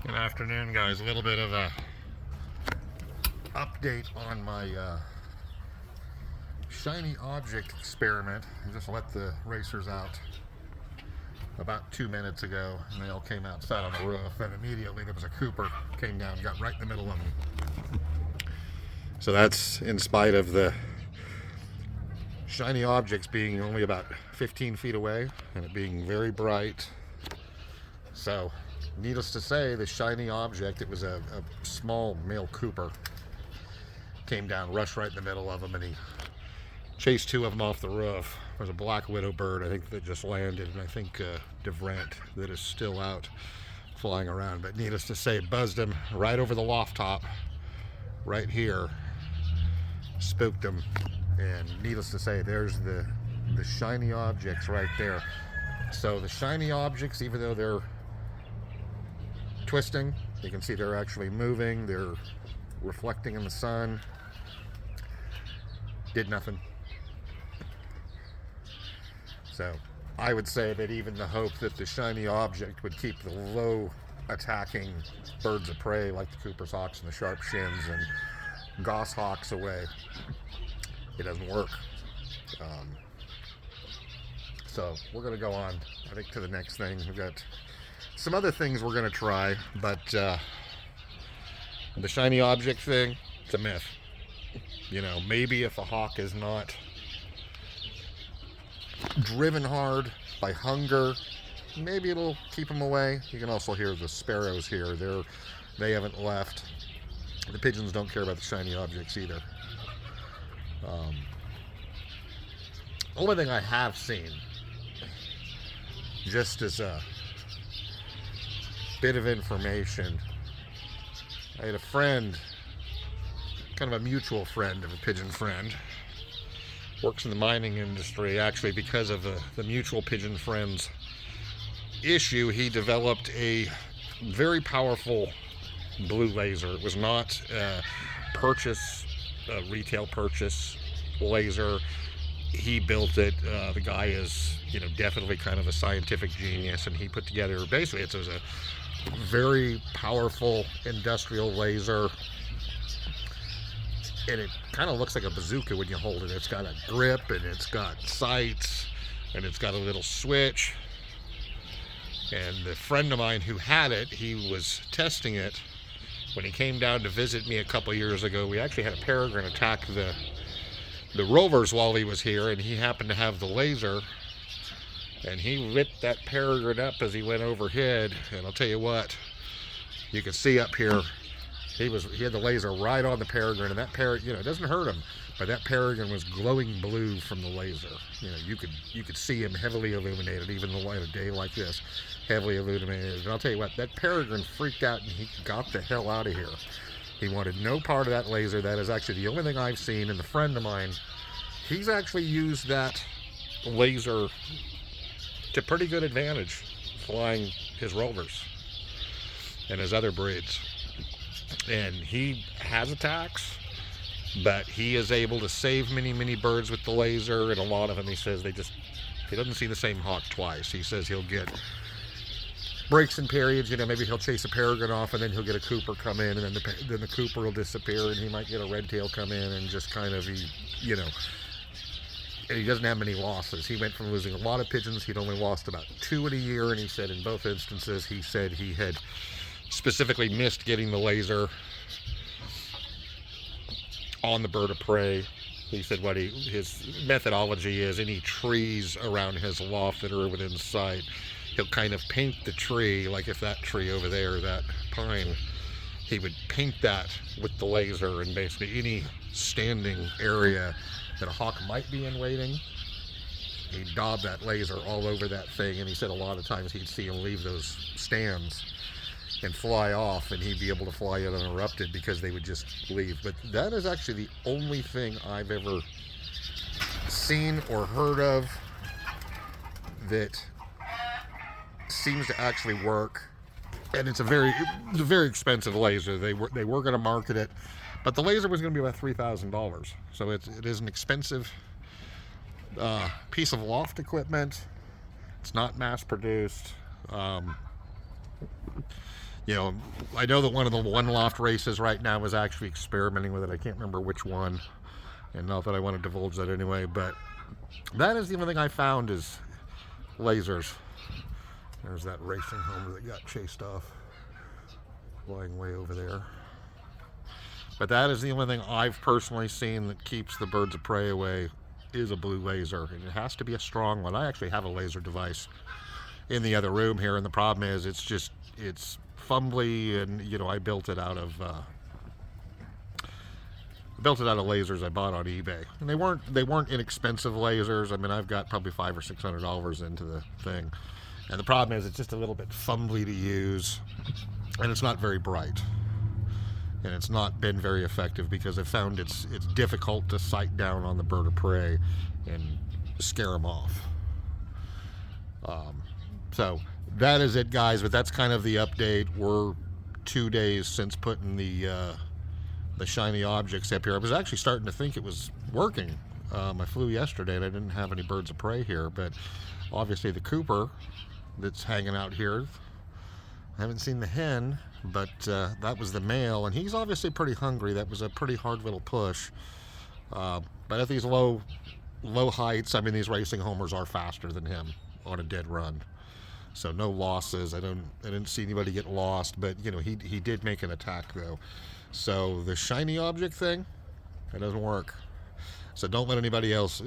Good afternoon, guys. A little bit of a update on my shiny object experiment. I just let the racers out about 2 minutes ago, and they all came out, sat on the roof, and immediately there was a Cooper came down, got right in the middle of them. So that's in spite of the shiny objects being only about 15 feet away and it being very bright. So needless to say, the shiny object, it was a small male Cooper, came down, rushed right in the middle of them, and he chased two of them off the roof. There's a black widow bird, I think, that just landed, and I think DeVrent that is still out flying around. But needless to say, buzzed him right over the loft top, right here, spooked him, and needless to say, there's the shiny objects right there. So the shiny objects, even though they're twisting, you can see they're actually moving, they're reflecting in the sun, did nothing. So I would say that even the hope that the shiny object would keep the low attacking birds of prey like the Cooper's hawks and the sharp shins and goshawks away, it doesn't work. So we're going to go on, I think, to the next thing. We've got some other things we're going to try, but the shiny object thing, it's a myth. You know, maybe if a hawk is not driven hard by hunger, maybe it'll keep them away. You can also hear the sparrows here. They haven't left. The pigeons don't care about the shiny objects either. Only thing I have seen, just as a bit of information, I had a friend, kind of a mutual friend of a pigeon friend, works in the mining industry. Actually, because of the mutual pigeon friends issue, he developed a very powerful blue laser. It was not a retail purchase laser. He built it. The guy is, definitely kind of a scientific genius, and he put together, basically, it was a very powerful industrial laser, and it kind of looks like a bazooka when you hold it. It's got a grip, and it's got sights, and it's got a little switch. And the friend of mine who had it, he was testing it when he came down to visit me a couple years ago. We actually had a peregrine attack the rovers while he was here, and he happened to have the laser, and he lit that peregrine up as he went overhead. And I'll tell you what, you can see up here, he had the laser right on the peregrine, and that peregrine, it doesn't hurt him, but that peregrine was glowing blue from the laser. You could see him heavily illuminated, even in the light of day like this, heavily illuminated. And I'll tell you what, that peregrine freaked out, and he got the hell out of here. He wanted no part of that laser. That is actually the only thing I've seen. And the friend of mine, he's actually used that laser to pretty good advantage flying his rovers and his other breeds. And he has attacks, but he is able to save many birds with the laser. And a lot of them, he says, he doesn't see the same hawk twice. He says he'll get breaks in periods, maybe he'll chase a peregrine off, and then he'll get a Cooper come in, and then the Cooper will disappear, and he might get a red tail come in, and just kind of, and he doesn't have many losses. He went from losing a lot of pigeons. He'd only lost about 2 in a year, and he said in both instances, he said he had specifically missed getting the laser on the bird of prey. He said his methodology is, any trees around his loft that are within sight, he'll kind of paint the tree, like if that tree over there, that pine, he would paint that with the laser, and basically any standing area that a hawk might be in waiting, he'd daub that laser all over that thing. And he said a lot of times he'd see him leave those stands and fly off, and he'd be able to fly it uninterrupted because they would just leave. But that is actually the only thing I've ever seen or heard of that seems to actually work. And it's a very expensive laser. They were going to market it, but the laser was going to be about $3,000. So it is an expensive piece of loft equipment. It's not mass produced. You know, I know that one of the one loft races right now is actually experimenting with it. I can't remember which one, and not that I want to divulge that anyway, but that is the only thing I found is lasers. There's that racing homer that got chased off, flying way over there. But that is the only thing I've personally seen that keeps the birds of prey away is a blue laser, and it has to be a strong one. I actually have a laser device in the other room here, and the problem is it's fumbly, and you know, I built it out of lasers I bought on eBay, and they weren't inexpensive lasers. I mean, I've got probably $500 or $600 into the thing, and the problem is it's just a little bit fumbly to use, and it's not very bright, and it's not been very effective because I've found it's difficult to sight down on the bird of prey and scare them off. So that is it, guys, but that's kind of the update. We're 2 days since putting the shiny objects up here. I was actually starting to think it was working. I flew yesterday and I didn't have any birds of prey here, but obviously the Cooper that's hanging out here, I haven't seen the hen, but that was the male, and he's obviously pretty hungry. That was a pretty hard little push. But at these low heights, I mean, these racing homers are faster than him on a dead run. So no losses. I didn't see anybody get lost, but you know, he did make an attack though. So the shiny object thing, it doesn't work. So don't let anybody else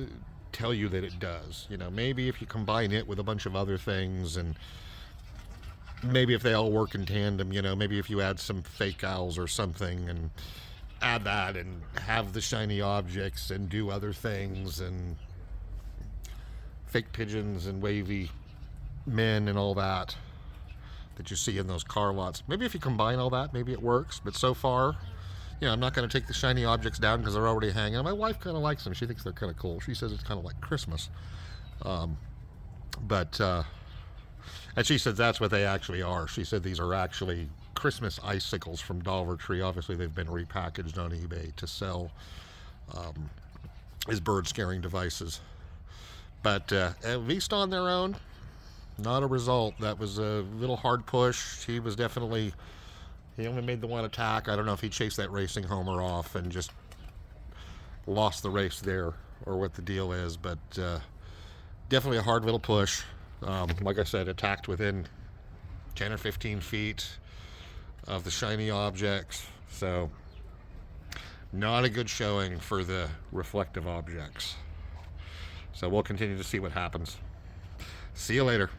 tell you that it does. You know, maybe if you combine it with a bunch of other things, and maybe if they all work in tandem, you know, maybe if you add some fake owls or something and add that and have the shiny objects and do other things and fake pigeons and wavy men and all that you see in those car lots. Maybe if you combine all that, maybe it works. But so far, you know, I'm not going to take the shiny objects down because they're already hanging. My wife kind of likes them. She thinks they're kind of cool. She says it's kind of like Christmas. And she said that's what they actually are. She said these are actually Christmas icicles from Dollar Tree. Obviously, they've been repackaged on eBay to sell as bird scaring devices. But at least on their own, not a result. That was a little hard push. He only made the one attack. I don't know if he chased that racing homer off and just lost the race there or what the deal is, but definitely a hard little push. Like I said, attacked within 10 or 15 feet of the shiny objects. So not a good showing for the reflective objects. So we'll continue to see what happens. See you later.